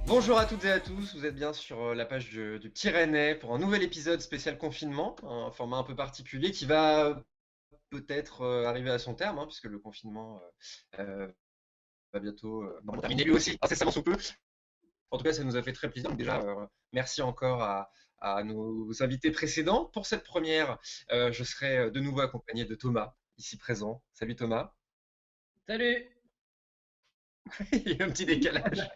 Bonjour à toutes et à tous, vous êtes bien sur la page du Petit Rennais pour un nouvel épisode spécial confinement, un format un peu particulier qui va peut-être arriver à son terme, hein, puisque le confinement va bientôt terminer lui aussi, incessamment sous peu. En tout cas, ça nous a fait très plaisir. Donc déjà, merci encore à nos invités précédents. Pour cette première, je serai de nouveau accompagné de Thomas, ici présent. Salut Thomas. Salut! Il y a eu un petit décalage.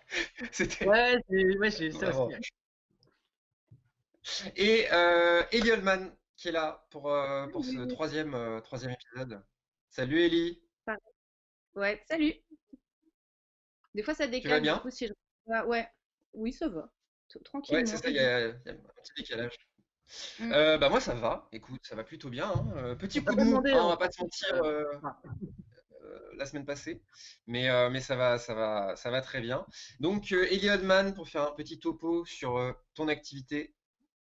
C'était Ouais, j'ai ça aussi. vraiment. Et Ellie Oldman qui est là pour ce Oui, troisième épisode. Salut Ellie, pareil. Ouais, salut. Des fois, ça tu vas décale, du bien? coup, si je... Ouais, oui, ça va. Ouais, c'est Tranquillement. ça, Et il y vous? a, il y a un petit décalage. Mm. Bah moi ça va, écoute, ça va plutôt bien, hein. On Petit t'a coup de pas mou, demandé, hein, on va pas se mentir, ah, la semaine passée, mais ça va très bien. Donc Ellie Oldman, pour faire un petit topo sur ton activité,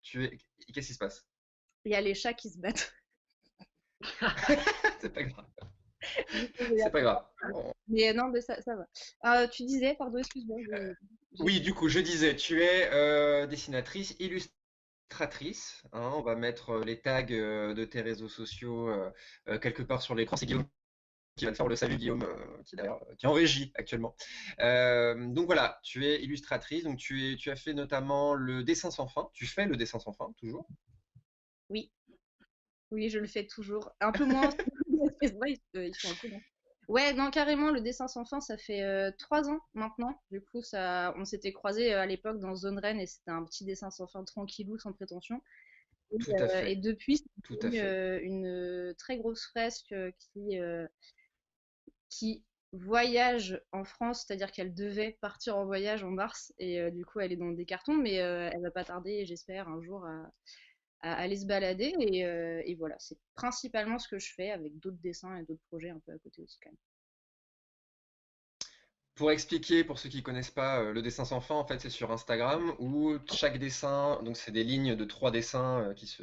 qu'est-ce qui se passe? Il y a les chats qui se battent. C'est pas grave, Du coup, il y a c'est pas pas grave. ça. Mais non, mais ça va. Tu disais, pardon, excuse-moi, j'ai Oui, pas... du coup, je disais, tu es dessinatrice, illustratrice, hein, on va mettre les tags de tes réseaux sociaux quelque part sur l'écran. C'est Guillaume qui va le faire. On le salue, Guillaume, qui, d'ailleurs, qui est en régie actuellement. Donc voilà, tu es illustratrice, donc tu as fait notamment le dessin sans fin. Tu fais le dessin sans fin, toujours. Oui, oui, je le fais toujours. Un peu moins. Ouais, ils sont un peu longs. Ouais, non, carrément, le dessin sans fin, ça fait 3 ans maintenant. Du coup, on s'était croisés à l'époque dans Zone Rennes et c'était un petit dessin sans fin tranquillou, sans prétention. Tout à Et fait, depuis, c'est tout à devenu fait. une très grosse fresque qui voyage en France, c'est-à-dire qu'elle devait partir en voyage en mars et du coup elle est dans des cartons, mais elle va pas tarder, j'espère, un jour à aller se balader et voilà, c'est principalement ce que je fais avec d'autres dessins et d'autres projets un peu à côté aussi quand même. Pour expliquer, pour ceux qui connaissent pas le dessin sans fin, en fait, c'est sur Instagram où chaque dessin, donc c'est des lignes de 3 dessins qui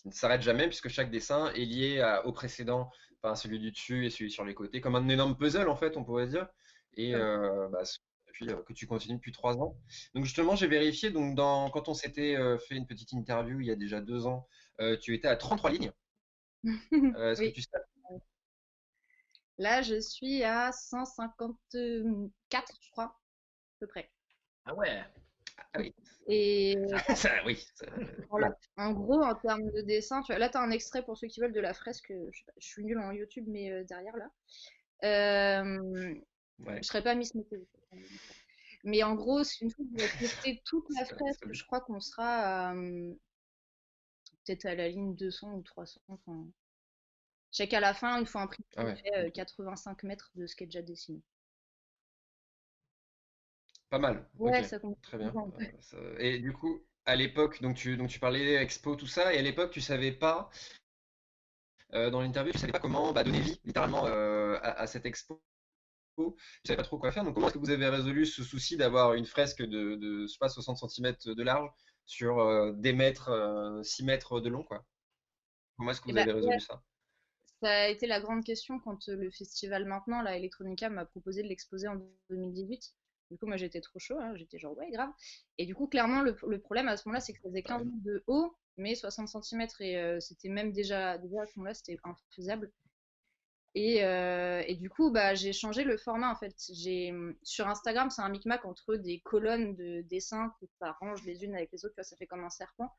ne s'arrêtent jamais puisque chaque dessin est lié au précédent, enfin celui du dessus et celui sur les côtés, comme un énorme puzzle en fait, on pourrait dire. Et Comme bah, depuis que tu continues depuis 3 ans. Donc justement, j'ai vérifié. Donc quand on s'était fait une petite interview il y a déjà 2 ans, tu étais à 33 lignes. Est-ce que oui. tu sais? Là, je suis à 154, je crois, à peu près. ah ouais. Ah oui, Et oui, voilà. En gros, en termes de dessin, là, tu as un extrait pour ceux qui veulent de la fresque. Je sais pas, je suis nulle en YouTube, mais derrière là. Euh, je ouais, serais pas Miss Météo. Mais en gros, une fois que vous avez posté toute la c'est fresque, pas le je but. crois qu'on sera peut-être à la ligne 200 ou 300. Enfin, je sais qu'à la fin, il faut un prix Ah qui ouais. fait 85 mètres de ce qui est déjà dessiné. Pas mal, Ouais, ok, ça compte. très bien. Et du coup, à l'époque, donc tu parlais expo, tout ça, et à l'époque, tu savais pas, dans l'interview, tu savais pas comment donner vie, littéralement, à cette expo. Tu savais pas trop quoi faire. Donc, comment est-ce que vous avez résolu ce souci d'avoir une fresque de je sais pas, 60 centimètres de large sur des mètres, 6 mètres de long, quoi? Comment est-ce que Et vous bah, avez ouais, résolu ça? ça a été la grande question quand le festival maintenant, la Electronica, m'a proposé de l'exposer en 2018. Du coup, moi, j'étais trop chaud, hein, j'étais genre, ouais, grave. Et du coup, clairement, le problème à ce moment-là, c'est que ça faisait 15 Ouais. mètres de haut, mais 60 centimètres, et c'était même déjà à ce moment-là, c'était infaisable. Et du coup, bah, j'ai changé le format en fait. Sur Instagram, c'est un micmac entre des colonnes de dessins qui s'arrangent les unes avec les autres, tu vois, ça fait comme un serpent.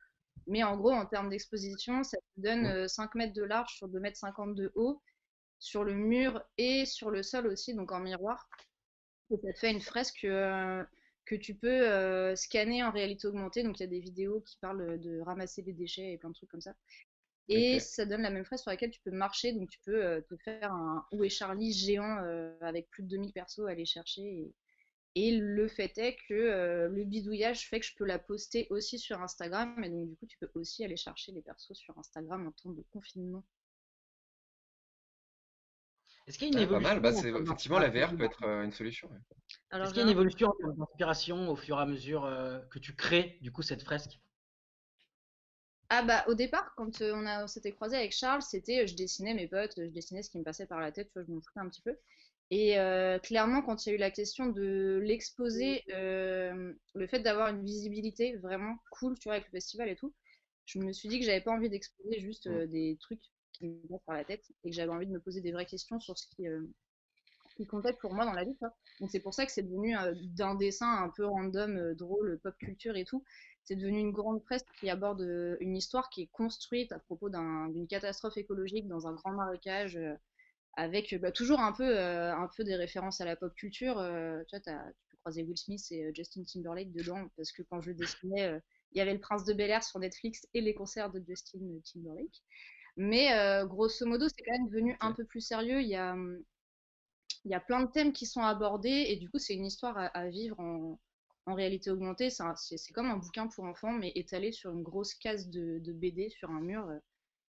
Mais en gros, en termes d'exposition, ça te donne Mm. 5 mètres de large sur 2,50 m de haut, sur le mur et sur le sol aussi, donc en miroir. Et ça te fait une fresque que tu peux scanner en réalité augmentée. Donc il y a des vidéos qui parlent de ramasser les déchets et plein de trucs comme ça. Ok. Et ça donne la même fraise sur laquelle tu peux marcher, donc tu peux te faire un Où est Charlie géant avec plus de 2000 persos à aller chercher. Et le fait est que le bidouillage fait que je peux la poster aussi sur Instagram, et donc du coup tu peux aussi aller chercher les persos sur Instagram en temps de confinement. Est-ce qu'il y a une Ah, pas évolution mal. Bah, en termes effectivement, la d'inspiration? VR peut être une solution. Ouais. Alors Est-ce qu'il j'ai y a une un... évolution en termes d'inspiration au fur et à mesure que tu crées du coup cette fresque? Ah bah au départ quand on s'était croisé avec Charles, c'était je dessinais mes potes, je dessinais ce qui me passait par la tête, tu vois, je m'en foutais un petit peu. Et clairement, quand il y a eu la question de l'exposer, le fait d'avoir une visibilité vraiment cool, tu vois, avec le festival et tout, je me suis dit que j'avais pas envie d'exposer juste Mm. des trucs qui me passent par la tête et que j'avais envie de me poser des vraies questions sur ce qui comptait pour moi dans la vie, quoi. Donc c'est pour ça que c'est devenu d'un dessin un peu random, drôle, pop culture et tout, c'est devenu une grande presse qui aborde une histoire qui est construite à propos d'une catastrophe écologique dans un grand marécage, avec toujours un peu des références à la pop culture. Tu vois, tu peux croiser Will Smith et Justin Timberlake dedans, parce que quand je le dessinais, il y avait Le Prince de Bel-Air sur Netflix et les concerts de Justin Timberlake. Mais grosso modo, c'est quand même devenu un Ok. peu plus sérieux. Il y a plein de thèmes qui sont abordés et du coup, c'est une histoire à vivre en réalité augmentée. C'est comme un bouquin pour enfants, mais étalé sur une grosse case de BD sur un mur.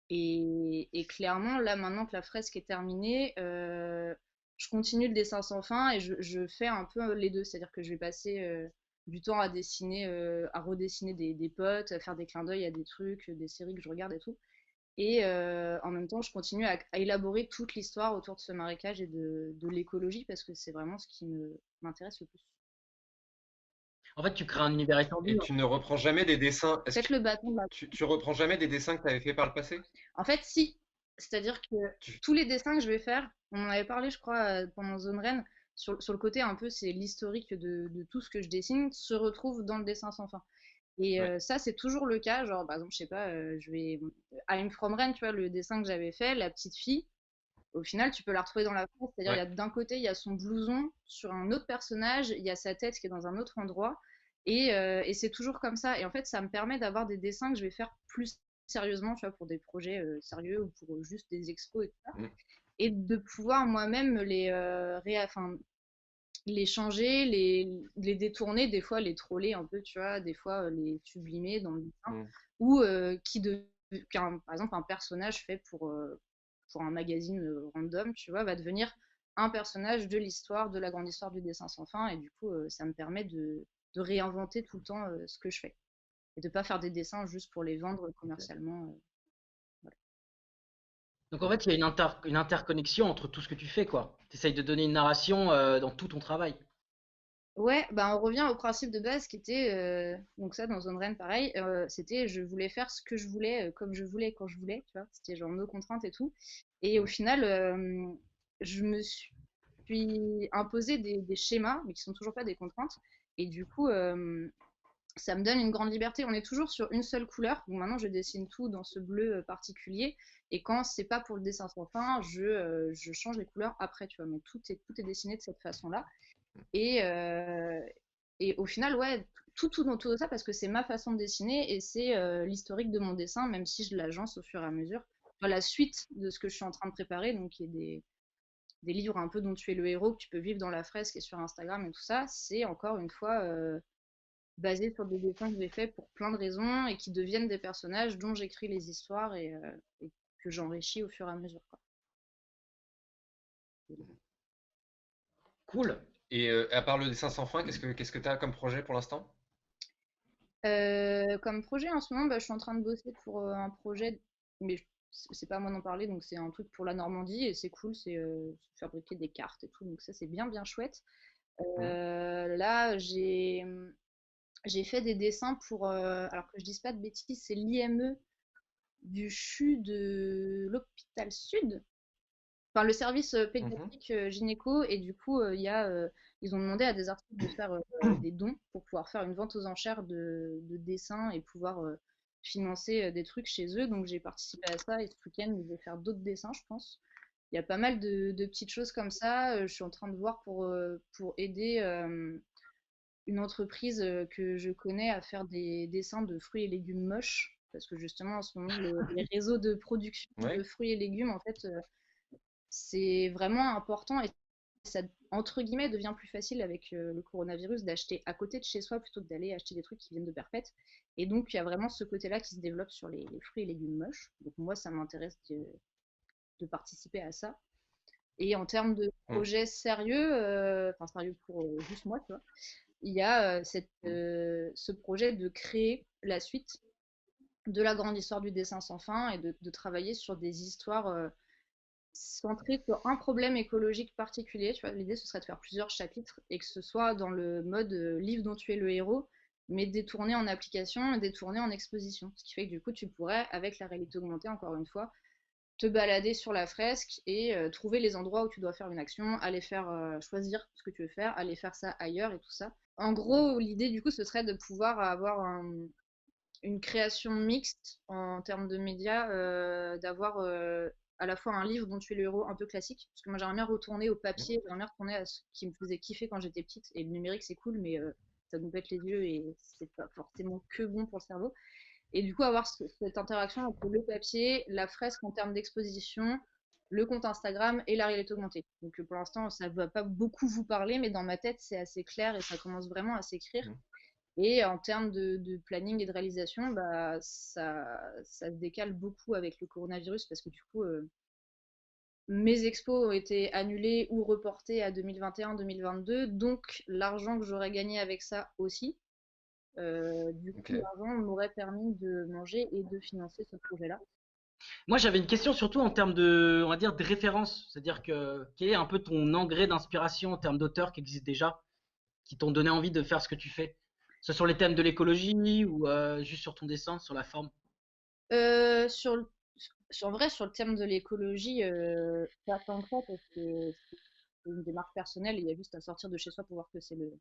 Et clairement, là, maintenant que la fresque est terminée, je continue le dessin sans fin et je fais un peu les deux. C'est-à-dire que je vais passer du temps à dessiner, à redessiner des potes, à faire des clins d'œil à des trucs, des séries que je regarde et tout. Et en même temps, je continue à élaborer toute l'histoire autour de ce marécage et de l'écologie parce que c'est vraiment ce qui m'intéresse le plus. En fait, tu crées un univers étendu. Et tu ne reprends jamais des dessins. Est-ce que Peut-être le bâton de la... tu reprends jamais des dessins que tu avais fait par le passé? En fait, si. C'est-à-dire que Tu- tous les dessins que je vais faire, on en avait parlé, je crois, pendant Zone Rennes, sur le côté un peu, c'est l'historique de tout ce que je dessine, se retrouve dans le dessin sans fin. Et Ouais. ça, c'est toujours le cas. Genre, par exemple, je sais pas, je vais. I'm from Rennes, tu vois, le dessin que j'avais fait, la petite fille, au final, tu peux la retrouver dans la France. C'est-à-dire, Ouais. d'un côté, il y a son blouson sur un autre personnage, il y a sa tête qui est dans un autre endroit. Et c'est toujours comme ça. Et en fait, ça me permet d'avoir des dessins que je vais faire plus sérieusement, tu vois, pour des projets sérieux ou pour juste des expos et tout ça. Mm. Et de pouvoir moi-même enfin, les changer, les détourner, des fois les troller un peu, tu vois, des fois les sublimer dans le dessin. Mm. Ou par exemple, un personnage fait pour un magazine random, tu vois, va devenir un personnage de l'histoire, de la grande histoire du dessin sans fin. Et du coup, ça me permet de réinventer tout le temps ce que je fais. Et de pas faire des dessins juste pour les vendre Ok. commercialement. Voilà. Donc en fait, il y a une interconnexion entre tout ce que tu fais, quoi. Tu essayes de donner une narration dans tout ton travail. Ouais, bah on revient au principe de base qui était, donc ça dans Zone Rennes pareil, c'était je voulais faire ce que je voulais, comme je voulais, quand je voulais, tu vois, c'était genre nos contraintes et tout. Et au Mm. final, je me suis imposé des schémas, mais qui sont toujours pas des contraintes. Et du coup, ça me donne une grande liberté. On est toujours sur une seule couleur. Donc maintenant, je dessine tout dans ce bleu particulier. Et quand c'est pas pour le dessin sans fin, je change les couleurs après, tu vois. Mais tout est dessiné de cette façon-là. Et, euh, et au final, ouais, tout tourne autour de ça parce que c'est ma façon de dessiner et c'est l'historique de mon dessin, même si je l'agence au fur et à mesure. Enfin, la suite de ce que je suis en train de préparer, donc il y a des livres un peu dont tu es le héros, que tu peux vivre dans la fresque et sur Instagram et tout ça, c'est encore une fois basé sur des dessins que j'ai faits pour plein de raisons et qui deviennent des personnages dont j'écris les histoires et que j'enrichis au fur et à mesure, quoi. Cool. Et à part le dessin sans fin, qu'est-ce que tu as comme projet pour l'instant? Comme projet en ce moment, bah, je suis en train de bosser pour un projet, mais c'est pas à moi d'en parler, donc c'est un truc pour la Normandie et c'est cool, c'est fabriquer des cartes et tout, donc ça c'est bien bien chouette. Mm. Là j'ai fait des dessins pour, alors que je dise pas de bêtises, c'est l'IME du CHU de l'hôpital Sud, enfin le service Mhm. pédiatrique gynéco, et du coup ils ont demandé à des artistes de faire des dons pour pouvoir faire une vente aux enchères de dessins et pouvoir financer des trucs chez eux. Donc j'ai participé à ça et ce week-end je vais faire d'autres dessins, je pense. Il y a pas mal de petites choses comme ça. Je suis en train de voir pour aider une entreprise que je connais à faire des dessins de fruits et légumes moches. Parce que justement, en ce moment, les réseaux de production de Ouais. fruits et légumes, en fait, c'est vraiment important et ça, entre guillemets, devient plus facile avec le coronavirus d'acheter à côté de chez soi plutôt que d'aller acheter des trucs qui viennent de perpète. Et donc, il y a vraiment ce côté-là qui se développe sur les fruits et légumes moches. Donc, moi, ça m'intéresse de participer à ça. Et en termes de Mm. projets sérieux, enfin sérieux pour juste moi, tu vois, il y a Mm. ce projet de créer la suite de la grande histoire du dessin sans fin et de travailler sur des histoires centré sur un problème écologique particulier. Tu vois, l'idée, ce serait de faire plusieurs chapitres et que ce soit dans le mode livre dont tu es le héros, mais détourné en application et détourné en exposition. Ce qui fait que du coup, tu pourrais, avec la réalité augmentée, encore une fois, te balader sur la fresque et trouver les endroits où tu dois faire une action, aller faire choisir ce que tu veux faire, aller faire ça ailleurs et tout ça. En gros, l'idée du coup, ce serait de pouvoir avoir une création mixte en termes de médias, d'avoir à la fois un livre dont tu es le héros un peu classique, parce que moi j'aimerais bien retourner au papier, j'aimerais bien retourner à ce qui me faisait kiffer quand j'étais petite, et le numérique c'est cool, mais ça nous pète les yeux et c'est pas forcément que bon pour le cerveau. Et du coup, avoir cette interaction entre le papier, la fresque en termes d'exposition, le compte Instagram et la réalité augmentée. Donc pour l'instant, ça ne va pas beaucoup vous parler, mais dans ma tête, c'est assez clair et ça commence vraiment à s'écrire. Et en termes de planning et de réalisation, bah, ça se décale beaucoup avec le coronavirus parce que du coup, mes expos ont été annulées ou reportées à 2021-2022. Donc l'argent que j'aurais gagné avec ça aussi. Du coup, Ok. l'argent m'aurait permis de manger et de financer ce projet-là. Moi, j'avais une question surtout en termes de, on va dire, de référence. C'est-à-dire que quel est un peu ton engrais d'inspiration en termes d'auteurs qui existent déjà, qui t'ont donné envie de faire ce que tu fais? Que ce soit sur les thèmes de l'écologie ou juste sur ton dessin, sur la forme. Euh, sur le, en vrai, sur le thème de l'écologie, pas tant que ça, parce que c'est une démarche personnelle, et il y a juste à sortir de chez soi pour voir que c'est le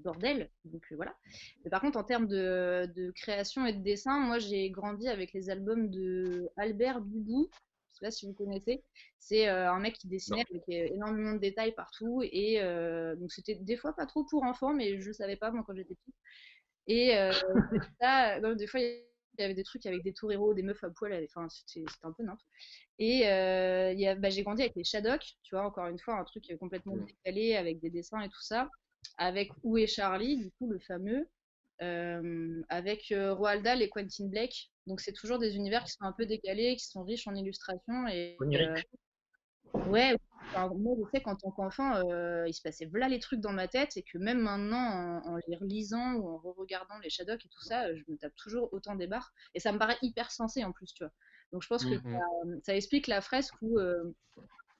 bordel. Donc voilà. Mais par contre, en termes de création et de dessin, moi j'ai grandi avec les albums de Albert Dubou. Je sais pas si vous connaissez. C'est un mec qui Non. dessinait avec énormément de détails partout. Et donc c'était des fois pas trop pour enfants, mais je savais pas moi quand j'étais petite. Et ça, non, des fois il y avait des trucs avec des toreros, des meufs à poil. Enfin, c'était un peu n'importe. Et bah, j'ai grandi avec les Shadok, tu vois, encore une fois, un truc complètement décalé avec des dessins et tout ça. Avec Où est Charlie, du coup, le fameux. Avec Roald Dahl et Quentin Blake. Donc, c'est toujours des univers qui sont un peu décalés, qui sont riches en illustrations. Et Onirique. ouais, enfin, moi, je sais qu'en tant qu'enfant, il se passait voilà les trucs dans ma tête et que même maintenant, en les relisant ou en re-regardant les Shadok et tout ça, je me tape toujours autant des barres. Et ça me paraît hyper sensé en plus, tu vois. Donc, je pense que Mhm. ça explique la fresque où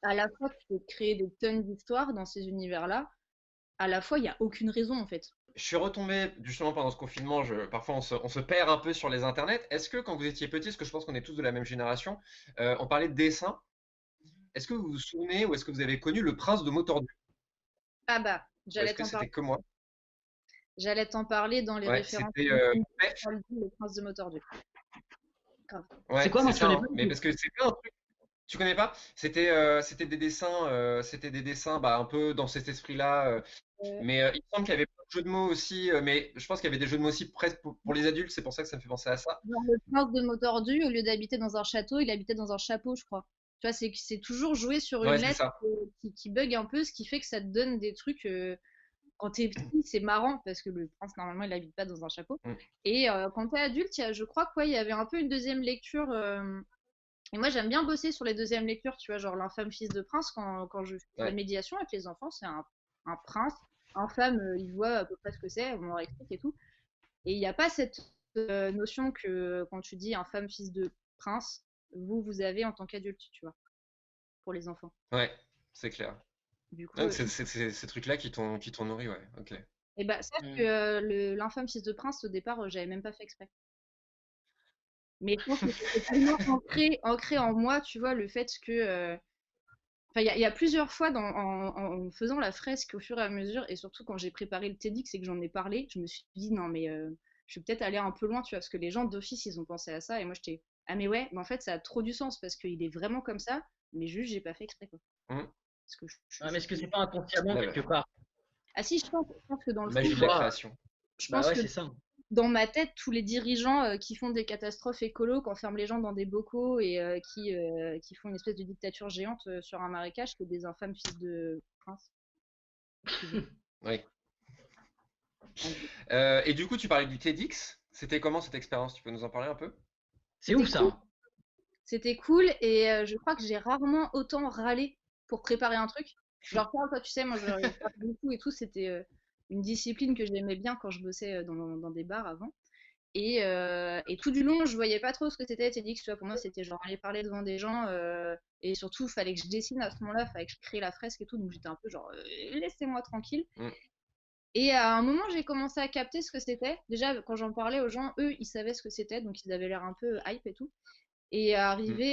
à la fois tu peux créer des tonnes d'histoires dans ces univers-là, à la fois il n'y a aucune raison en fait. Je suis retombé justement pendant ce confinement, parfois on se perd un peu sur les internets. Est-ce que quand vous étiez petit, parce que je pense qu'on est tous de la même génération, on parlait de dessin, est-ce que vous vous souvenez ou est-ce que vous avez connu le prince de Motordu? Ah bah, Ou est-ce que c'était que moi? j'allais t'en parler dans les Ouais, références. c'était Le prince de Motordu. Grave. C'est ouais, quoi? c'est Moi, je ça, connais pas hein. du Mais tout. parce que c'est pas un truc. Tu connais pas? C'était des dessins bah, un peu dans cet esprit-là. Euh, Mais il me semble qu'il y avait plein de jeux de mots aussi. Mais je pense qu'il y avait des jeux de mots aussi presque pour les adultes. C'est pour ça que ça me fait penser à ça. Genre le prince de Motordu, au lieu d'habiter dans un château, il habitait dans un chapeau, je crois. Tu vois, c'est toujours joué sur une Ouais, c'est lettre ça. qui bug un peu, ce qui fait que ça te donne des trucs. Quand t'es petit, c'est marrant parce que le prince, normalement, il habite pas dans un chapeau. Mm. Et quand t'es adulte, je crois qu'il y avait un peu une deuxième lecture. Et moi, j'aime bien bosser sur les deuxièmes lectures, tu vois, genre L'infâme fils de prince, quand je fais de la Ouais. médiation avec les enfants, c'est un prince. Infâme, il voit à peu près ce que c'est, on leur explique et tout. Et il n'y a pas cette notion que quand tu dis infâme fils de prince, vous avez en tant qu'adulte, tu vois, pour les enfants. Ouais, c'est clair. Du coup, Donc c'est ces trucs-là qui t'ont nourri, ouais. Ok. et bah, sache que Hmm. l'infâme fils de prince, au départ, j'avais même pas fait exprès. Mais je pense que c'était tellement ancré en moi, tu vois, le fait que. Enfin, il y a plusieurs fois en faisant la fresque au fur et à mesure, et surtout quand j'ai préparé le TEDx et que j'en ai parlé, je me suis dit non, mais je vais peut-être aller un peu loin, tu vois, parce que les gens d'office, ils ont pensé à ça, et moi j'étais ah, mais ouais, mais en fait, ça a trop du sens parce qu'il est vraiment comme ça, mais juste, j'ai pas fait exprès, quoi. Mm. Parce que Ouais, mais est-ce que c'est pas inconsciemment La quelque part? Ah, si, je pense que dans le fond, magie Tu de la vois? création. je Bah pense ouais, que c'est ça. dans ma tête, tous les dirigeants qui font des catastrophes écolo, qui enferment les gens dans des bocaux et qui font une espèce de dictature géante sur un marécage, que des infâmes fils de prince. Oui. En gros. Et du coup, tu parlais du TEDx. C'était comment cette expérience? Tu peux nous en parler un peu? C'est C'était ouf ça, cool. hein. C'était cool et je crois que j'ai rarement autant râlé pour préparer un truc. Genre, toi, tu sais, moi, je râle beaucoup et tout. C'était une discipline que j'aimais bien quand je bossais dans des bars avant. Et tout du long, je voyais pas trop ce que c'était TEDx, tu vois. Pour moi, c'était genre aller parler devant des gens. Et surtout, il fallait que je dessine à ce moment-là, il fallait que je crée la fresque et tout. Donc j'étais un peu genre, laissez-moi tranquille. Mm. Et à un moment, j'ai commencé à capter ce que c'était. Déjà, quand j'en parlais aux gens, eux, ils savaient ce que c'était. Donc ils avaient l'air un peu hype et tout. Et arrivé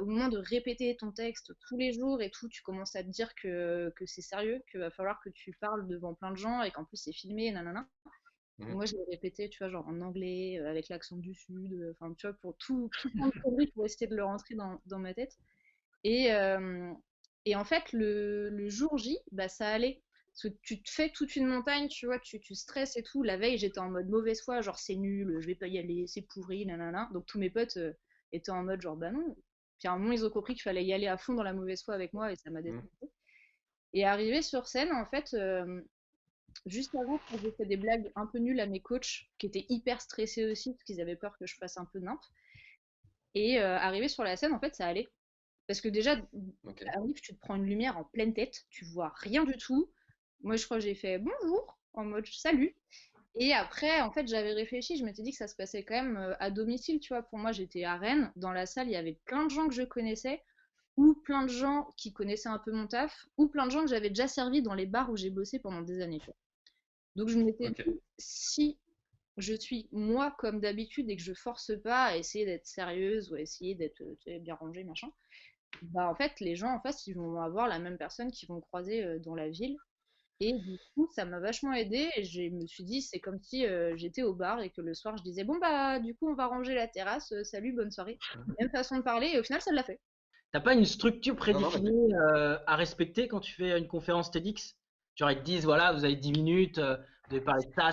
au moment de répéter ton texte tous les jours et tout, tu commences à te dire que c'est sérieux, qu'il va falloir que tu parles devant plein de gens et qu'en plus c'est filmé, nanana. Mm. Moi, je l'ai répété, tu vois, genre en anglais, avec l'accent du sud, enfin, tu vois, pour tout plein de conneries pour essayer de le rentrer dans ma tête. Et, euh, et en fait, le jour J, bah, ça allait. Parce que tu te fais toute une montagne, tu vois, tu stresses et tout. La veille, j'étais en mode mauvaise foi, genre c'est nul, je vais pas y aller, c'est pourri, nanana. Donc tous mes potes étaient en mode genre bah non. Puis à un moment, ils ont compris qu'il fallait y aller à fond dans la mauvaise foi avec moi et ça m'a Mm. détruit. Et arrivé sur scène, en fait, juste avant, quand j'ai fait des blagues un peu nulles à mes coachs, qui étaient hyper stressés aussi, parce qu'ils avaient peur que je fasse un peu nimp. Et arrivé sur la scène, en fait, ça allait. Parce que déjà, Ok. t'arrives, tu te prends une lumière en pleine tête, tu vois rien du tout. Moi, je crois que j'ai fait bonjour, en mode salut. Et après, en fait, j'avais réfléchi, je m'étais dit que ça se passait quand même à domicile, tu vois. Pour moi, j'étais à Rennes. Dans la salle, il y avait plein de gens que je connaissais, ou plein de gens qui connaissaient un peu mon taf, ou plein de gens que j'avais déjà servi dans les bars où j'ai bossé pendant des années, tu vois. Donc, je m'étais Ok. dit, si je suis moi comme d'habitude et que je force pas à essayer d'être sérieuse ou à essayer d'être tu sais, bien rangée, machin, bah en fait, les gens en face, ils vont avoir la même personne qu'ils vont croiser dans la ville. Et du coup, ça m'a vachement aidée et je me suis dit, c'est comme si j'étais au bar et que le soir, je disais, bon, bah, du coup, on va ranger la terrasse, salut, bonne soirée. Même façon de parler, et au final, ça l'a fait. T'as pas une structure Non, non, mais prédéfinie à respecter quand tu fais une conférence TEDx? Genre, ils te disent, voilà, vous avez 10 minutes, vous devez parler de ça,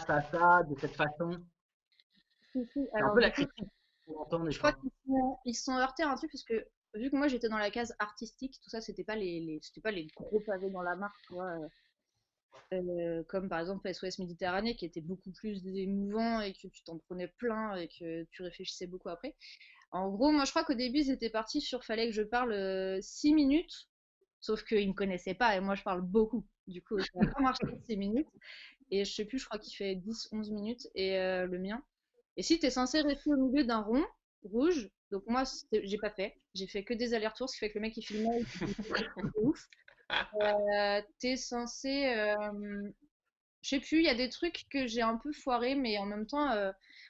de cette façon. Si, si. C'est un Alors, peu du la coup, critique qu'on entend des je crois fois. qu'ils se sont heurtés à un truc, parce que vu que moi, j'étais dans la case artistique, tout ça, c'était pas les gros pavés dans la mare, tu vois. Comme par exemple SOS Méditerranée, qui était beaucoup plus émouvant et que tu t'en prenais plein et que tu réfléchissais beaucoup après. En gros, moi je crois qu'au début, ils étaient partis sur fallait que je parle 6 minutes, sauf qu'ils me connaissaient pas et moi je parle beaucoup. Du coup, ça n'a pas marché 6 minutes. Et je sais plus, je crois qu'il fait 10-11 minutes et le mien. Et si tu es censé rester au milieu d'un rond rouge, donc moi j'ai pas fait, j'ai fait que des allers-retours, ce qui fait que le mec il filmait, il était ouf. T'es censé je sais plus, il y a des trucs que j'ai un peu foiré, mais en même temps,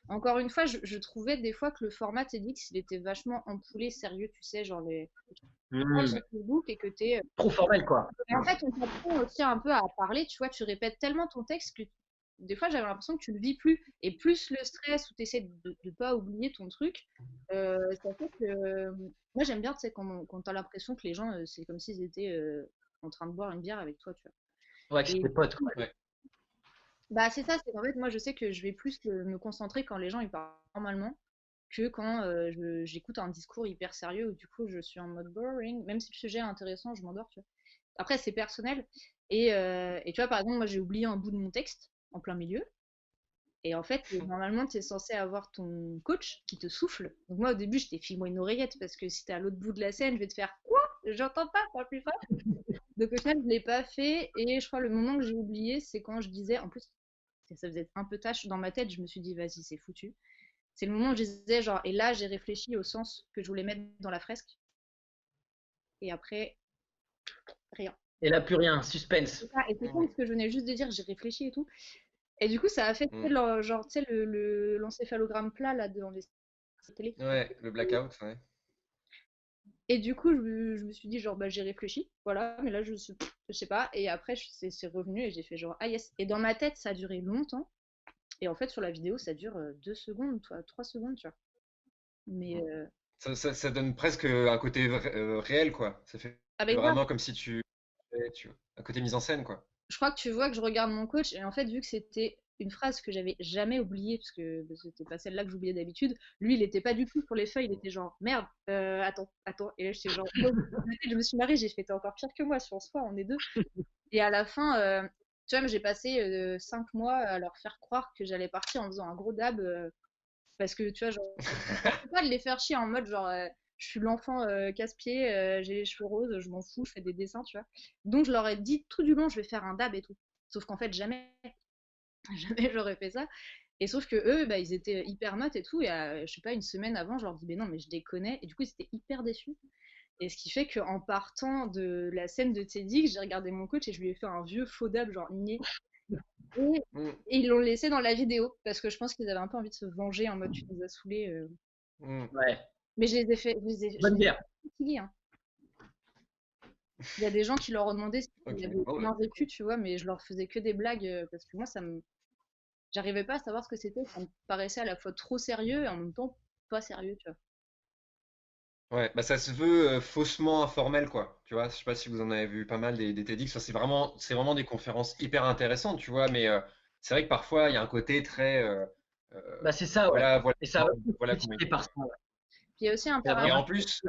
encore une fois, je trouvais des fois que le format TEDx, il était vachement ampoulé, sérieux, tu sais, genre les pages Hmm. sur Facebook et que t'es. Trop formel, quoi. Et en fait, on t'apprend aussi un peu à parler, tu vois, tu répètes tellement ton texte que des fois, j'avais l'impression que tu le vis plus. Et plus le stress ou t'essaies de pas oublier ton truc, ça fait que. Moi, j'aime bien, tu sais, quand t'as l'impression que les gens, c'est comme s'ils étaient en train de boire une bière avec toi, tu vois. Ouais, que c'est Et tes potes, quoi. ouais. bah, c'est ça, c'est qu'en fait, moi, je sais que je vais plus me concentrer quand les gens ils parlent normalement que quand j'écoute un discours hyper sérieux où du coup je suis en mode boring. Même si le sujet est intéressant, je m'endors, tu vois. Après, c'est personnel. Et tu vois, par exemple, moi, j'ai oublié un bout de mon texte en plein milieu. Et en fait, normalement, tu es censé avoir ton coach qui te souffle. Donc moi, au début, je t'ai filé une oreillette parce que si t'es à l'autre bout de la scène, je vais te faire quoi? J'entends pas, parle plus fort. Donc au final, je l'ai pas fait. Et je crois le moment que j'ai oublié, c'est quand je disais, en plus, ça faisait un peu tâche dans ma tête, je me suis dit, vas-y, c'est foutu. C'est le moment où je disais, genre, et là, j'ai réfléchi au sens que je voulais mettre dans la fresque. Et après, rien. Et là, plus rien, suspense. Et c'est con Mm. parce que je venais juste de dire, j'ai réfléchi et tout. Et du coup, ça a fait, tu sais, Mm. genre, tu sais, l'encéphalogramme plat, là, dans les télé. Ouais, le blackout, ouais. Et du coup, je me suis dit, genre, bah, j'ai réfléchi, voilà, mais là, je sais pas. Et après, c'est revenu et j'ai fait genre, ah yes. Et dans ma tête, ça a duré longtemps. Et en fait, sur la vidéo, ça dure 2 secondes, 3 secondes, tu vois. Mais, Mm. Ça donne presque un côté réel, quoi. Ça fait avec grave, vraiment comme si un côté mise en scène, quoi. je crois que tu vois que je regarde mon coach et en fait vu que c'était une phrase que j'avais jamais oubliée parce que c'était pas celle-là que j'oubliais d'habitude, lui il était pas du tout sur les feuilles, il était genre merde, attends et là j'étais genre oh. Je me suis marrée, j'ai fait t'es encore pire que moi sur ce soir, on est deux. Et à la fin tu vois j'ai passé 5 mois à leur faire croire que j'allais partir en faisant un gros dab parce que tu vois genre je peux pas de les faire chier en mode genre je suis l'enfant casse-pied, j'ai les cheveux roses, je m'en fous, je fais des dessins, tu vois. Donc je leur ai dit tout du long, je vais faire un dab et tout. Sauf qu'en fait, jamais, jamais j'aurais fait ça. Et sauf que eux, bah, ils étaient hyper motes et tout. Et je sais pas, une semaine avant, je leur dis, mais non, mais je les connais. Et du coup, ils étaient hyper déçus. Et ce qui fait qu'en partant de la scène de TEDx, j'ai regardé mon coach et je lui ai fait un vieux faux dab, genre niais. Et, Mm, et ils l'ont laissé dans la vidéo parce que je pense qu'ils avaient un peu envie de se venger en mode tu nous as saoulés. mm. Ouais. Mais je les ai fait, je Bonne les ai bière. fatigués, hein. Il y a des gens qui leur ont demandé Ok. s'ils avaient Bon, bah, bien vécu, tu vois, mais je leur faisais que des blagues parce que moi, j'arrivais pas à savoir ce que c'était. Ça me paraissait à la fois trop sérieux et en même temps pas sérieux, tu vois. ouais, bah ça se veut faussement informel, quoi. Tu vois, je sais pas si vous en avez vu pas mal des TEDx. Enfin, c'est vraiment des conférences hyper intéressantes, tu vois, mais c'est vrai que parfois il y a un côté très, Bah, c'est ça, ouais. voilà, voilà, Et ça va voilà comment il critiquer faut par faire. ça, ouais. Puis il y a aussi un C'est Et vraiment. paramètre. en plus,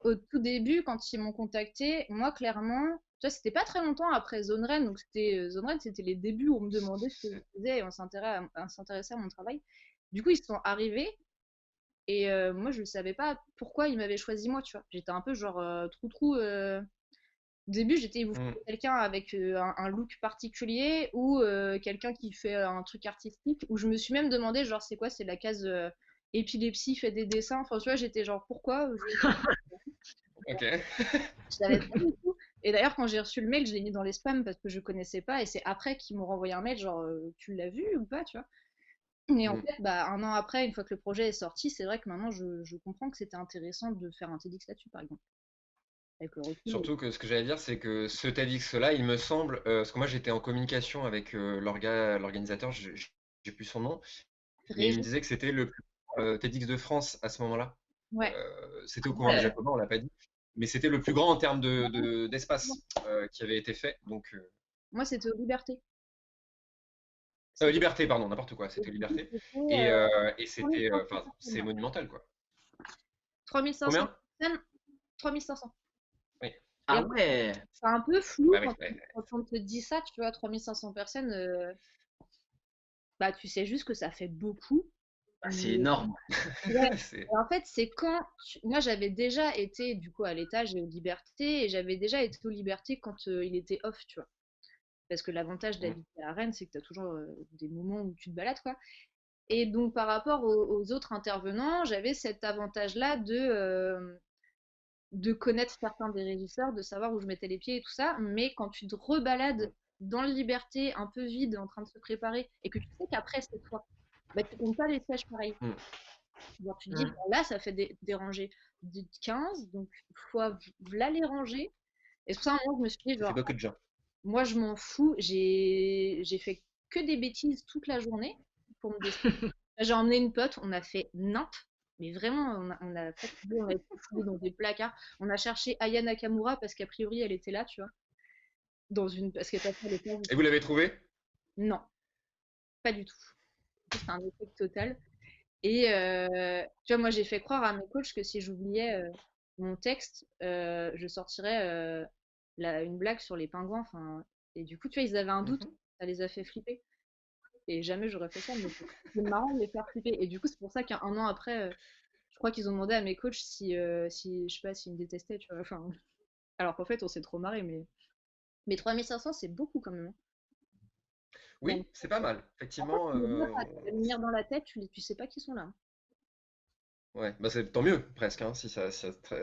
Au tout début, quand ils m'ont contacté, moi, clairement, tu vois, c'était pas très longtemps après Zone Ren, donc Zone Ren, c'était les débuts où on me demandait ce que je faisais et on s'intéressait à mon travail. Du coup, ils sont arrivés et moi, je ne savais pas pourquoi ils m'avaient choisi moi, tu vois. J'étais un peu genre trou-trou. Au début, j'étais, vous hmm, voulez quelqu'un avec un look particulier ou quelqu'un qui fait un truc artistique, ou je me suis même demandé, genre, c'est quoi, c'est la case épilepsie, fait des dessins. Enfin, tu vois, j'étais genre, pourquoi? ok. Je savais pas du tout. Et d'ailleurs, quand j'ai reçu le mail, je l'ai mis dans les spams parce que je connaissais pas. Et c'est après qu'ils m'ont renvoyé un mail, genre, tu l'as vu ou pas, tu vois. Et en Hmm. fait, bah, un an après, une fois que le projet est sorti, c'est vrai que maintenant, je comprends que c'était intéressant de faire un TEDx là-dessus, par exemple. Avec le recul. Surtout que ce que j'allais dire, c'est que ce TEDx-là, il me semble, parce que moi j'étais en communication avec l'organisateur, j'ai plus son nom, mais il me Régis, disait que c'était le plus grand TEDx de France à ce moment-là. ouais. C'était au courant des Ouais. Jacobins, on l'a pas dit, mais c'était le plus grand en termes d'espace qui avait été fait. Donc, Moi, c'était aux Libertés. Liberté, pardon, n'importe quoi, Et c'était du coup, Liberté. c'était Et c'était, 3500 enfin, personnes, c'est ouais. monumental, quoi. 3500 Combien? personnes, 3500. Oui, Et Ah en fait, ouais. c'est un peu flou bah oui, quand, ouais. quand on te dit ça, tu vois, 3500 personnes, bah, tu sais juste que ça fait beaucoup. Bah, c'est énorme. Ouais. C'est, Et en fait, c'est quand moi j'avais déjà été du coup à l'étage et aux libertés et j'avais déjà été aux libertés quand il était off, tu vois. Parce que l'avantage mm, d'habiter à Rennes, c'est que tu as toujours des moments où tu te balades, quoi. Et donc par rapport aux autres intervenants, j'avais cet avantage-là de connaître certains des régisseurs, de savoir où je mettais les pieds et tout ça. Mais quand tu te rebalades mm, dans le liberté, un peu vide, en train de se préparer, et que tu sais qu'après c'est toi, bah, tu comptes pas les sièges pareils. mm. Genre, tu te dis, Hmm. bon, là, ça fait des rangées de 15, donc fois là les rangées. Et c'est pour ça, à un moment, je me suis dit, Ça fait genre, beaucoup de gens. moi, je m'en fous, j'ai fait que des bêtises toute la journée pour me déstresser. J'ai emmené une pote, on a fait Nantes, mais vraiment, on a fatigué, on a été fouillé dans des placards. On a cherché Aya Nakamura parce qu'a priori, elle était là, tu vois, parce qu'elle passait à l'étage. Et vous l'avez trouvé? Non, pas du tout. C'était un échec total. Et tu vois, moi, j'ai fait croire à mes coachs que si j'oubliais mon texte, je sortirais une blague sur les pingouins. Enfin, et du coup, tu vois, ils avaient un doute. Mhm. Ça les a fait flipper. Et jamais j'aurais fait ça, mais c'est marrant de les faire flipper. Et du coup, c'est pour ça qu'un an après, je crois qu'ils ont demandé à mes coachs si je sais pas, s'ils me détestaient, tu vois. Enfin, alors qu'en fait, on s'est trop marré, mais 3500, c'est beaucoup quand même, hein. Dans- Oui, c'est pas mal. En fait, Effectivement, tu me vois, t'as la lumière dans la tête, tu sais pas qui sont là, hein. ouais, bah c'est tant mieux, presque, hein, si ça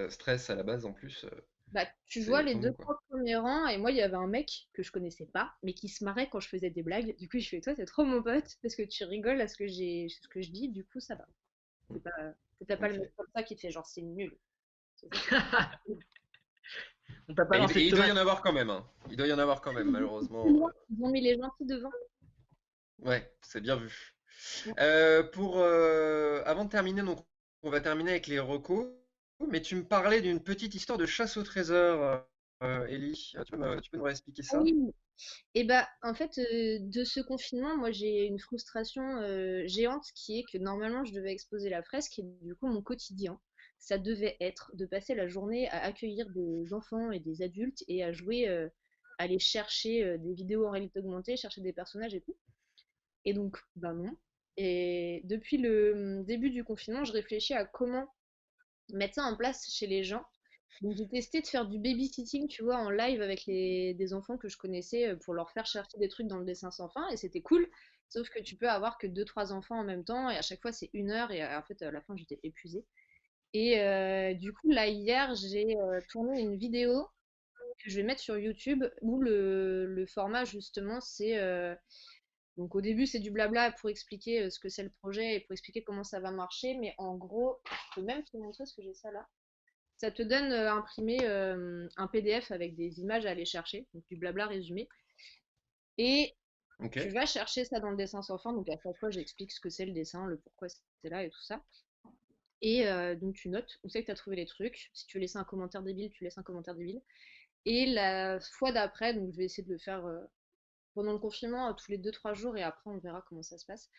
stresse à la base en plus, Bah, tu vois c'est les tant deux, mieux, quoi. trois premiers rangs, et moi, il y avait un mec que je connaissais pas, mais qui se marrait quand je faisais des blagues. Du coup, je fais, toi, t'es trop mon pote, parce que tu rigoles à ce que je dis, du coup, ça va. Mm, T'as pas le ok. mec comme ça qui te fait genre, c'est nul. C'est ça. On t'a pas Et lancé de il doit y tomate. en avoir quand même, hein. Il doit y en avoir quand même, Plus malheureusement. loin, ils ont mis les gentils devant. Ouais, c'est bien vu. Avant de terminer, donc, on va terminer avec les recos, mais tu me parlais d'une petite histoire de chasse au trésor, Ellie. Tu peux nous réexpliquer Ah ça? oui, et bah en fait de ce confinement, moi j'ai une frustration géante qui est que normalement je devais exposer la fresque et du coup mon quotidien, ça devait être de passer la journée à accueillir des enfants et des adultes et à jouer, aller chercher des vidéos en réalité augmentée, chercher des personnages et tout. Et donc, ben non. Et depuis le début du confinement, je réfléchis à comment mettre ça en place chez les gens. Donc j'ai testé de faire du babysitting, tu vois, en live avec des enfants que je connaissais pour leur faire chercher des trucs dans le dessin sans fin et c'était cool. Sauf que tu peux avoir que deux trois enfants en même temps et à chaque fois c'est 1 heure et en fait à la fin j'étais épuisée. Et du coup là hier j'ai tourné une vidéo que je vais mettre sur YouTube où le format justement c'est donc au début c'est du blabla pour expliquer ce que c'est le projet et pour expliquer comment ça va marcher, mais en gros je peux même te montrer ce que j'ai ça là. Ça te donne imprimé un PDF avec des images à aller chercher, donc du blabla résumé. Et Ok. tu vas chercher ça dans le dessin sans fin. Donc à chaque fois, j'explique ce que c'est le dessin, le pourquoi c'est là et tout ça. Et donc tu notes où c'est que tu as trouvé les trucs. Si tu veux laisser un commentaire débile, tu laisses un commentaire débile. Et la fois d'après, donc je vais essayer de le faire pendant le confinement tous les 2-3 jours et après on verra comment ça se passe.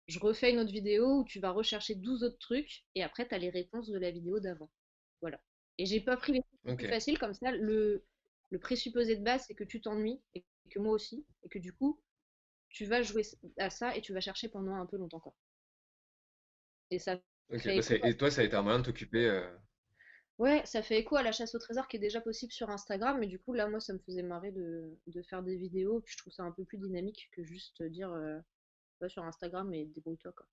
Je refais une autre vidéo où tu vas rechercher 12 autres trucs et après tu as les réponses de la vidéo d'avant. Voilà. Et j'ai pas pris les trucs les plus Ok. faciles, comme ça le présupposé de base c'est que tu t'ennuies et que moi aussi et que du coup tu vas jouer à ça et tu vas chercher pendant un peu longtemps quoi. Et ça Ok. fait Bah, écho. et toi, ça a été un moyen de t'occuper. Ouais, ça fait écho à la chasse au trésor qui est déjà possible sur Instagram, mais du coup là moi ça me faisait marrer de faire des vidéos, puis je trouve ça un peu plus dynamique que juste dire va sur Instagram et débrouille-toi quoi.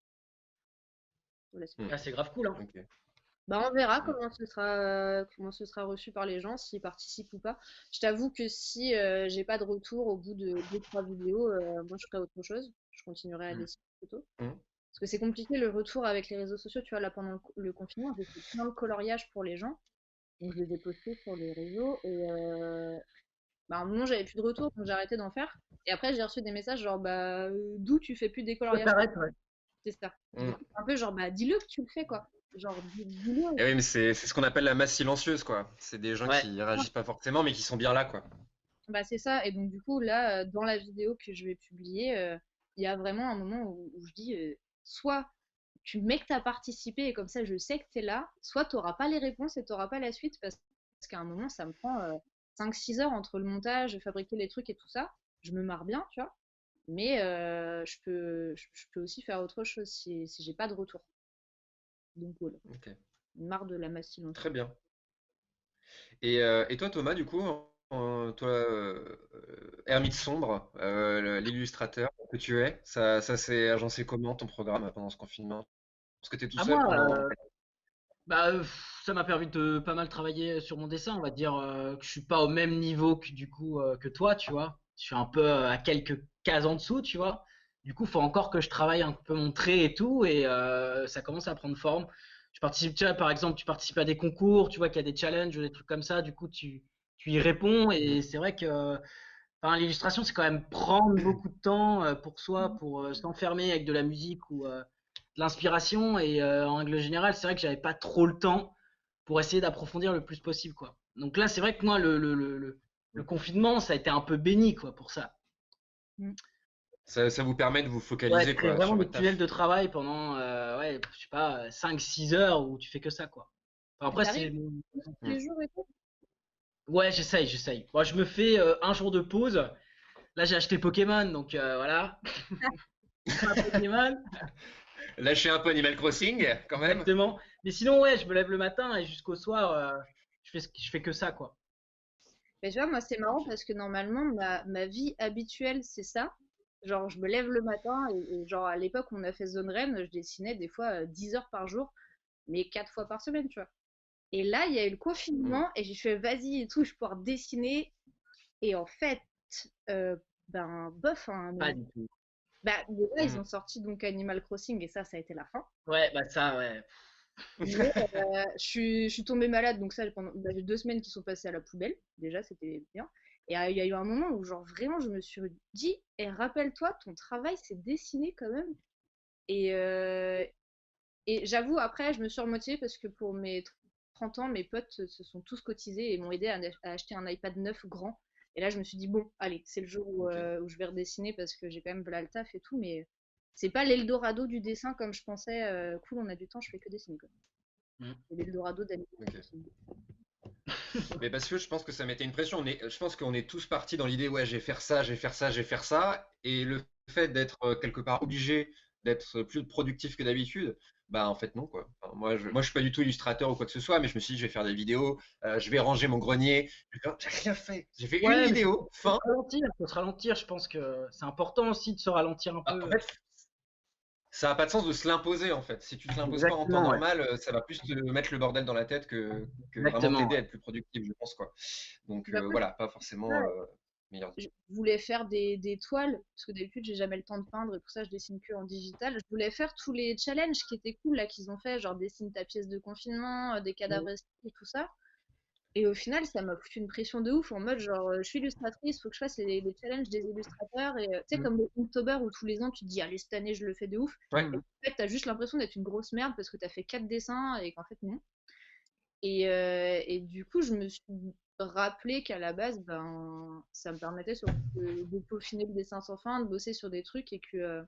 Voilà, c'est Hmm. Ah, c'est grave cool, hein. Ok. bah, on verra Hmm. comment ce sera reçu par les gens, s'ils participent ou pas. Je t'avoue que si j'ai pas de retour au bout de 2-3 vidéos, moi je ferai autre chose. Je continuerai à Hmm. dessiner plutôt. Hmm. Parce que c'est compliqué le retour avec les réseaux sociaux. Tu vois, là pendant le confinement, j'ai fait plein de coloriages pour les gens. Donc je les ai postés sur les réseaux. Et bah, à un moment, j'avais plus de retour, donc j'ai arrêté d'en faire. Et après, j'ai reçu des messages genre, bah, d'où tu fais plus des Ça coloriages? t'arrête, ouais. C'est ça. Du Hmm. coup, c'est un peu genre, bah, dis-le que tu le fais, quoi. Genre, dis-le. Et oui, mais c'est ce qu'on appelle la masse silencieuse, quoi. C'est des gens Ouais. qui réagissent pas forcément, mais qui sont bien là, quoi. Bah, c'est ça. Et donc, du coup, là, dans la vidéo que je vais publier, il y a vraiment un moment où je dis soit tu mets que tu as participé et comme ça, je sais que tu es là, soit tu n'auras pas les réponses et tu n'auras pas la suite parce qu'à un moment, ça me prend 5-6 heures entre le montage, fabriquer les trucs et tout ça. Je me marre bien, tu vois. Mais je peux aussi faire autre chose si j'ai pas de retour. Donc voilà, Ok. marre de la masse silencieuse. Très bien. Et toi, Thomas, du coup, toi, ermite sombre, l'illustrateur que tu es, ça s'est agencé comment ton programme pendant ce confinement? Parce que tu es tout À seul moi, pendant. bah, ça m'a permis de pas mal travailler sur mon dessin. On va dire que je suis pas au même niveau que du coup que toi, tu vois. Je suis un peu à quelques cases en dessous, tu vois. Du coup, faut encore que je travaille un peu mon trait et tout, et ça commence à prendre forme. Je participe, tu vois, par exemple, tu participes à des concours, tu vois qu'il y a des challenges, des trucs comme ça. Du coup, tu y réponds, Mhm. et c'est vrai que enfin, l'illustration, c'est quand même prendre beaucoup de temps pour soi, pour s'enfermer avec de la musique ou de l'inspiration. Et en règle générale, c'est vrai que j'avais pas trop le temps pour essayer d'approfondir le plus possible, quoi. Donc là, c'est vrai que moi, le confinement, ça a été un peu béni, quoi, pour ça. Mm. Ça vous permet de vous Ouais, de focaliser, créer quoi, vraiment sur des votre tunnels taf. de travail pendant, ouais, je sais pas, 5-6 heures où tu fais que ça, quoi. Enfin, Et après, t'arrives c'est tous Mm. les jours et tout? ouais, j'essaye. Moi, je me fais un jour de pause. Là, j'ai acheté Pokémon, donc voilà. Pokémon. Lâchez un peu Animal Crossing, quand même. Exactement. Mais sinon, ouais, je me lève le matin et jusqu'au soir, je fais que ça, quoi. Mais tu vois, moi, c'est marrant Ok. parce que normalement, ma vie habituelle, c'est ça. Genre, je me lève le matin et genre, à l'époque où on a fait Zone Rennes, je dessinais des fois 10 heures par jour, mais 4 fois par semaine, tu vois. Et là, il y a eu le Mm. confinement et j'ai fait vas-y et tout, je peux pouvoir dessiner. Et en fait, ben, bof, hein, Pas du tout. bah, déjà, ils Mm. ont sorti donc Animal Crossing et ça a été la fin. Ouais, bah ça, ouais. Mais je suis tombée malade, donc ça, bah, j'ai 2 semaines qui sont passées à la poubelle. Déjà, c'était bien. Et il y a eu un moment où, genre, vraiment, je me suis dit, et rappelle-toi, ton travail, c'est dessiner quand même. Et, et j'avoue, après, je me suis remotivée parce que pour mes 30 ans, mes potes se sont tous cotisés et m'ont aidé à acheter un iPad 9 grand. Et là, je me suis dit, bon, allez, c'est le jour Ok. où je vais redessiner parce que j'ai quand même là le taf et tout. Mais c'est pas l'Eldorado du dessin comme je pensais. Cool, on a du temps, je fais que dessiner, quoi. Mm. C'est l'Eldorado d'Animal Ok. Crossing. Mais parce que je pense que ça mettait une pression. Je pense qu'on est tous partis dans l'idée, ouais, je vais faire ça, je vais faire ça, je vais faire ça. Et le fait d'être quelque part obligé d'être plus productif que d'habitude, Bah en fait non quoi. Enfin, moi je suis pas du tout illustrateur ou quoi que ce soit, mais je me suis dit je vais faire des vidéos, je vais ranger mon grenier. J'ai rien fait. J'ai fait une Ouais, mais vidéo, faut fin. se ralentir, faut se ralentir. Je pense que c'est important aussi de se ralentir un Ah, en peu. fait, ça a pas de sens de se l'imposer en fait. Si tu te l'imposes pas en temps Exactement, ouais. normal, ça va plus te mettre le bordel dans la tête que vraiment Exactement, t'aider ouais. à être plus productif, je pense quoi. Donc Bah, moi, voilà, pas forcément meilleur. je voulais faire des toiles, parce que d'habitude, j'ai jamais le temps de peindre et pour ça, je dessine que en digital. Je voulais faire tous les challenges qui étaient cool là qu'ils ont fait, genre dessine ta pièce de confinement, des cadavres et tout ça. Et au final, ça m'a foutu une pression de ouf en mode genre, je suis illustratrice, faut que je fasse les challenges des illustrateurs. Et tu sais, Mm. comme le Inktober où tous les ans tu te dis, allez, cette année je le fais de ouf. Ouais. Et en fait, t'as juste l'impression d'être une grosse merde parce que t'as fait 4 dessins et qu'en fait, non. Et du coup, je me suis rappelé qu'à la base, ben, ça me permettait surtout de peaufiner le dessin sans fin, de bosser sur des trucs et que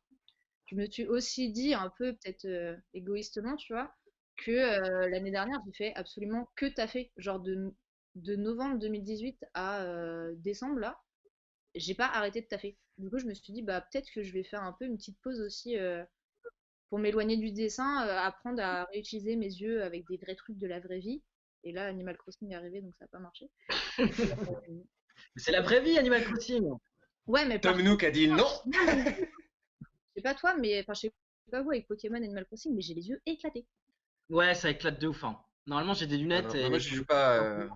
je me suis aussi dit, un peu peut-être égoïstement, tu vois, que l'année dernière, j'ai fait absolument que taffer. Genre de novembre 2018 à décembre, là, j'ai pas arrêté de taffer. Du coup, je me suis dit, bah, peut-être que je vais faire un peu une petite pause aussi pour m'éloigner du dessin, apprendre à réutiliser mes yeux avec des vrais trucs de la vraie vie. Et là, Animal Crossing est arrivé, donc ça n'a pas marché. Euh, C'est la vraie vie, Animal Crossing. Ouais, mais Tom par Nook a dit non. contre, je sais pas toi, mais enfin, je sais pas vous avec Pokémon Animal Crossing, mais j'ai les yeux éclatés. Ouais, ça éclate de ouf, hein. Normalement, j'ai des Ah lunettes non, moi et je joue pas.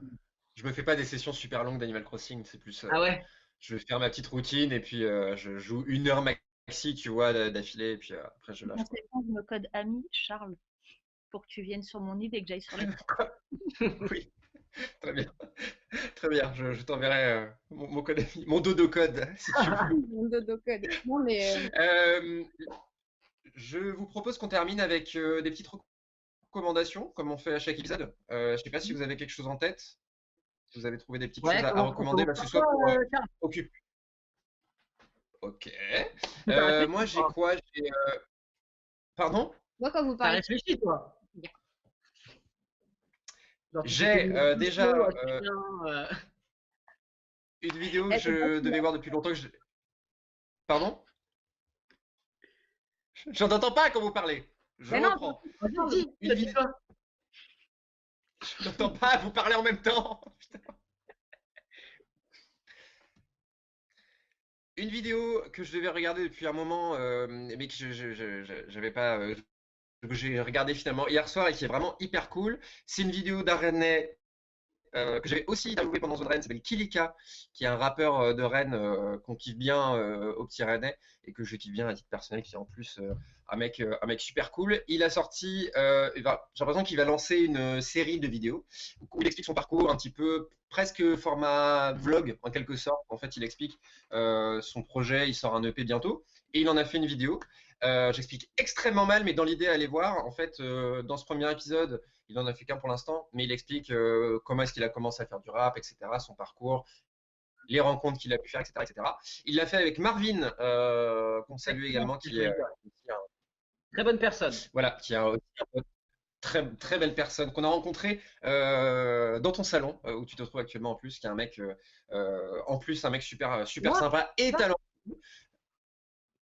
Je me fais pas des sessions super longues d'Animal Crossing. C'est plus. Ah ouais? Je vais faire ma petite routine et puis je joue 1 heure maxi, tu vois, d'affilée et puis après je lâche quoi. Conséquence, je me code ami Charles pour que tu viennes sur mon île et que j'aille sur les. Oui, très bien. Très bien, je t'enverrai mon code, mon dodo code si tu veux. Mon dodo code. Non, mais Euh, je vous propose qu'on termine avec des petites recommandations, comme on fait à chaque épisode. Je sais pas si vous avez quelque chose en tête, si vous avez trouvé des petites choses Ouais, à comment recommander, comment bah, que ce faire soit toi, pour Karl? occuper. Ok. T'as Moi réfléchi, j'ai toi? quoi? Pardon? moi, quand vous T'as parlez, réfléchi, toi? Genre, tu t'étais J'ai mis une vidéo, déjà chacun, une vidéo que elle est pas je devais voir depuis longtemps Pardon? Je n'entends pas quand vous parlez. Je Mais non, reprends. vas-y, dis, Une vidéo. dis-toi. Je n'entends pas vous parler en même temps. Une vidéo que je devais regarder depuis un moment, mais que j'avais pas, que j'ai regardé finalement hier soir et qui est vraiment hyper cool. C'est une vidéo d'un Rennais que j'avais aussi interviewé pendant The Rennes, s'appelle Kilika, qui est un rappeur de Rennes qu'on kiffe bien au petit Rennais et que je kiffe bien à titre personnel, qui est en plus un mec super cool. Il a sorti, j'ai l'impression qu'il va lancer une série de vidéos où il explique son parcours un petit peu, presque format vlog en quelque sorte. En fait, il explique son projet, il sort un EP bientôt et il en a fait une vidéo. J'explique extrêmement mal, mais dans l'idée, allez voir. En fait, dans ce premier épisode, il en a fait qu'un pour l'instant, mais il explique comment est-ce qu'il a commencé à faire du rap, etc., son parcours, les rencontres qu'il a pu faire, etc., etc. Il l'a fait avec Marvin, qu'on salue également, qui est, Très bonne personne. voilà, qui est aussi un très très belle personne qu'on a rencontré dans ton salon où tu te trouves actuellement en plus, qui est un mec en plus un mec super Moi? sympa et talentueux.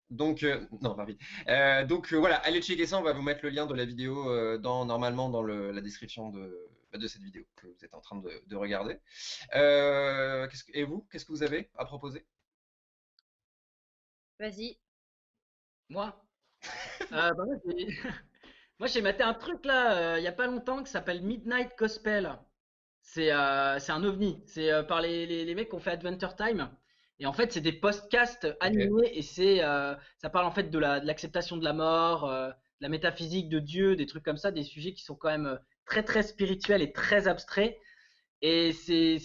Donc, non, Marvin. Donc voilà, allez checker ça. On va vous mettre le lien de la vidéo normalement dans la description de cette vidéo que vous êtes en train de regarder. Et vous, qu'est-ce que vous avez à proposer? vas-y. Moi? Bah, moi, j'ai maté un truc là, il y a pas longtemps, qui s'appelle Midnight Gospel. C'est un ovni. C'est par les mecs qui ont fait Adventure Time. Et en fait, c'est des podcasts Ok, animés et ça parle en fait de l'acceptation de la mort, de la métaphysique de Dieu, des trucs comme ça, des sujets qui sont quand même très très spirituels et très abstraits. Et c'est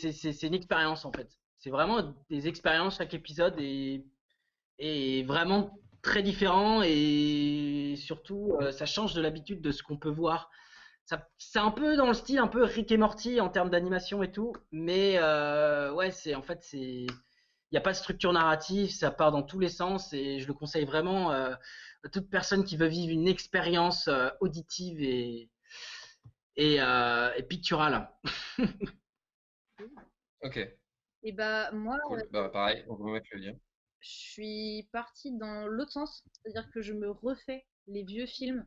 une expérience en fait. C'est vraiment des expériences chaque épisode et vraiment très différent et surtout ça change de l'habitude de ce qu'on peut voir. C'est un peu dans le style un peu Rick et Morty en termes d'animation et tout, mais ouais, il n'y a pas de structure narrative, ça part dans tous les sens et je le conseille vraiment à toute personne qui veut vivre une expérience auditive et picturale. ok, Et bah, moi, cool. Bah pareil, on va vous mettre le lien. je suis partie dans l'autre sens, c'est-à-dire que je me refais les vieux films.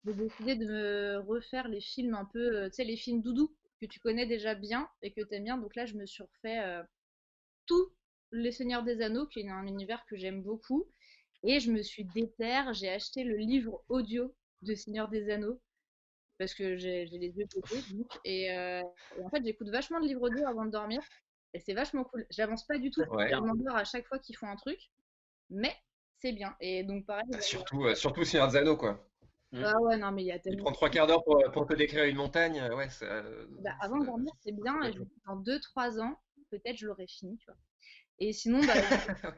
j'ai décidé de me refaire les films un peu, tu sais, les films doudou que tu connais déjà bien et que t'aimes bien. Donc là, je me suis refait tous les Seigneurs des Anneaux, qui est un univers que j'aime beaucoup. Et je me suis déterre, j'ai acheté le livre audio de Seigneur des Anneaux parce que j'ai les yeux pétés, donc. Et en fait, j'écoute vachement de livres audio avant de dormir. Et c'est vachement cool. J'avance pas du tout. Je Ouais. m'endors à chaque fois qu'ils font un truc, mais c'est bien. Et donc, pareil. Bah, surtout Seigneur des Anneaux, quoi. Ah ouais, non, mais il y a Il tellement. prend 3 quarts d'heure pour te décrire une montagne. Ouais, Bah, avant de dormir, c'est bien. ça doit Et être je me long. dis, dans 2-3 ans, peut-être je l'aurai fini, tu vois. Et sinon, bah,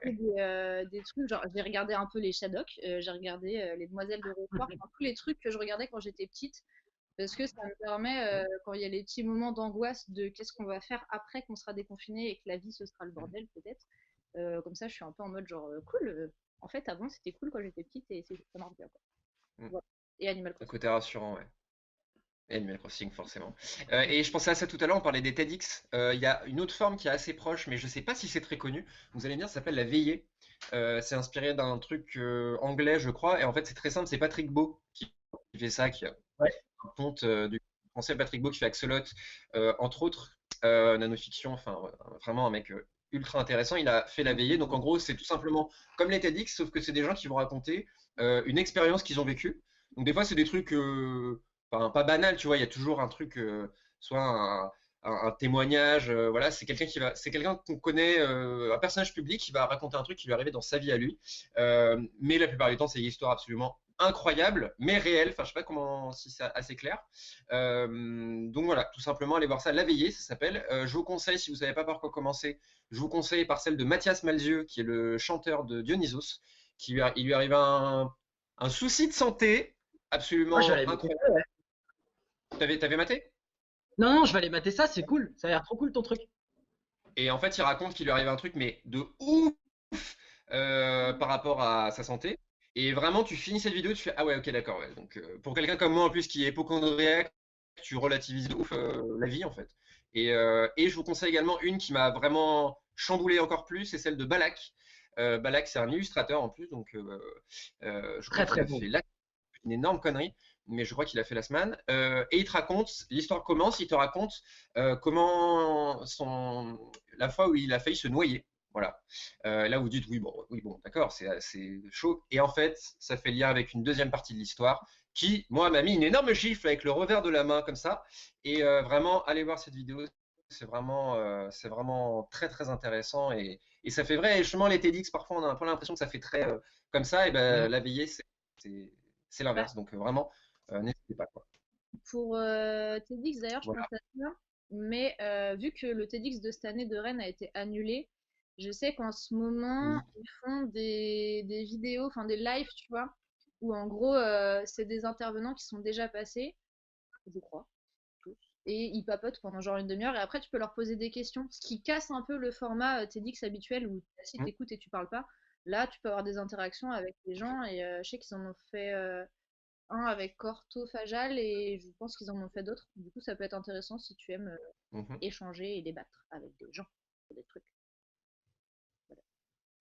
j'ai Ouais. des trucs, genre, j'ai regardé un peu les Shadok, j'ai regardé les Demoiselles de Rochefort, enfin, tous les trucs que je regardais quand j'étais petite. Parce que ça me permet, quand il y a les petits moments d'angoisse de qu'est-ce qu'on va faire après qu'on sera déconfiné et que la vie ce sera le bordel peut-être. Comme ça, je suis un peu en mode genre cool. En fait, avant c'était cool quand j'étais petite et ça marche bien quoi. Mm. Voilà. Et Animal Le Crossing. côté rassurant, ouais. Et Animal Crossing, forcément. Et je pensais à ça tout à l'heure, on parlait des TEDx. Il y a une autre forme qui est assez proche, mais je ne sais pas si c'est très connu. Vous allez bien, ça s'appelle la veillée. C'est inspiré d'un truc anglais, je crois. Et en fait, c'est très simple, c'est Patrick Beau qui fait ça, qui a Ouais. un compte du français Patrick Beau qui fait Axolot, entre autres, nanofiction, enfin, vraiment un mec ultra intéressant. Il a fait la veillée. Donc, en gros, c'est tout simplement comme les TEDx, sauf que c'est des gens qui vont raconter une expérience qu'ils ont vécue. Donc, des fois, c'est des trucs. Enfin, pas banal, tu vois, il y a toujours un truc, soit un témoignage, voilà, c'est quelqu'un qu'on connaît, un personnage public qui va raconter un truc qui lui est arrivé dans sa vie à lui. Mais la plupart du temps, c'est une histoire absolument incroyable, mais réelle. Enfin, je sais pas comment, si c'est assez clair. Donc voilà, tout simplement, allez voir ça. La veillée, ça s'appelle. Je vous conseille, si vous savez pas par quoi commencer, je vous conseille par celle de Mathias Malzieu, qui est le chanteur de Dionysos, il lui arrive un souci de santé Moi, je vais absolument aller mater incroyable. ça, ouais. T'avais maté? Non, non, je vais aller mater ça, c'est cool. Ça a l'air trop cool ton truc. Et en fait, il raconte qu'il lui arrive un truc, mais de ouf par rapport à sa santé. Et vraiment, tu finis cette vidéo, tu fais ah ouais, ok, d'accord. Ouais. Donc, pour quelqu'un comme moi, en plus, qui est hypochondriaque, tu relativises de ouf la vie, en fait. Et je vous conseille également une qui m'a vraiment chamboulé encore plus, c'est celle de Balak. Balak, c'est un illustrateur en plus, donc je crois Très, qu'il très a bon. fait une énorme connerie, mais je crois qu'il a fait Last Man. Et il te raconte, l'histoire commence, il te raconte comment la fois où il a failli se noyer. Voilà. Là, vous dites, oui, bon, d'accord, c'est assez chaud. Et en fait, ça fait lien avec une deuxième partie de l'histoire qui, moi, m'a mis une énorme gifle avec le revers de la main comme ça. Et vraiment, allez voir cette vidéo. C'est vraiment très, très intéressant. Et ça fait vrai. Et justement, les TEDx, parfois, on a un peu l'impression que ça fait très comme ça. Et Mm. ben, la veillée, c'est Bah, l'inverse. Donc, vraiment, n'hésitez pas, quoi. pour TEDx d'ailleurs, je Voilà. pense à ça. Mais vu que le TEDx de cette année de Rennes a été annulé, je sais qu'en ce moment, Oui. ils font des vidéos, enfin des lives, tu vois, où en gros, c'est des intervenants qui sont déjà passés, je crois, tous, et ils papotent pendant genre une demi-heure, et après tu peux leur poser des questions, ce qui casse un peu le format TEDx habituel où si Mm. t'écoutes et tu parles pas. Là, tu peux avoir des interactions avec les gens, et je sais qu'ils en ont fait un avec Corto Fajal, et je pense qu'ils en ont fait d'autres. Du coup, ça peut être intéressant si tu aimes Mhm. échanger et débattre avec des gens sur des trucs. Voilà.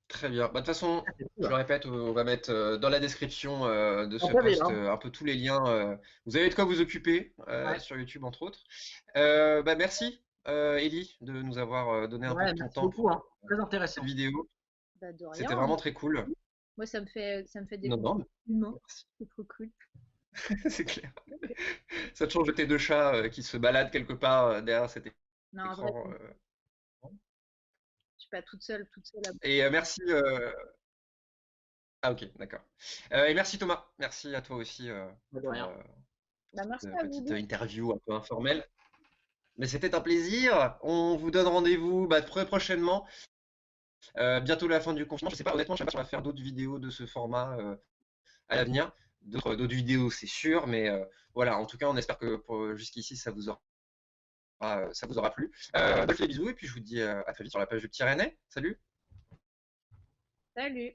Très bien. Bah, de toute façon, Ah, c'est je cool. le répète, on va mettre dans la description de On ce peut aller post là. un peu tous les liens. Vous avez de quoi vous occuper Ouais. sur YouTube, entre autres. Bah, merci, Ellie, de nous avoir donné un peu de Ouais, ton merci temps beaucoup, pour hein. Très cette intéressant. vidéo. Bah, de rien. C'était vraiment très cool. Moi, ça me fait Non, découvrir non, l'humain. merci. C'est trop cool. C'est clair. Ça te change de tes deux chats qui se baladent quelque part derrière cet Non, en vrai, écran. je suis pas toute seule à Et merci. Ah, ok, d'accord. Et merci Thomas. Merci à toi aussi De pour rien. Bah, merci cette à vous petite deux. interview un peu informelle. Mais c'était un plaisir. On vous donne rendez-vous très prochainement. Bientôt la fin du confinement. Je sais pas, honnêtement, je sais pas si on va faire d'autres vidéos de ce format à l'avenir. D'autres vidéos, c'est sûr. Mais voilà, en tout cas, on espère que jusqu'ici, ça vous aura plu. Je vous fais des bisous et puis je vous dis à très vite sur la page du Petit Rennais. Salut! Salut!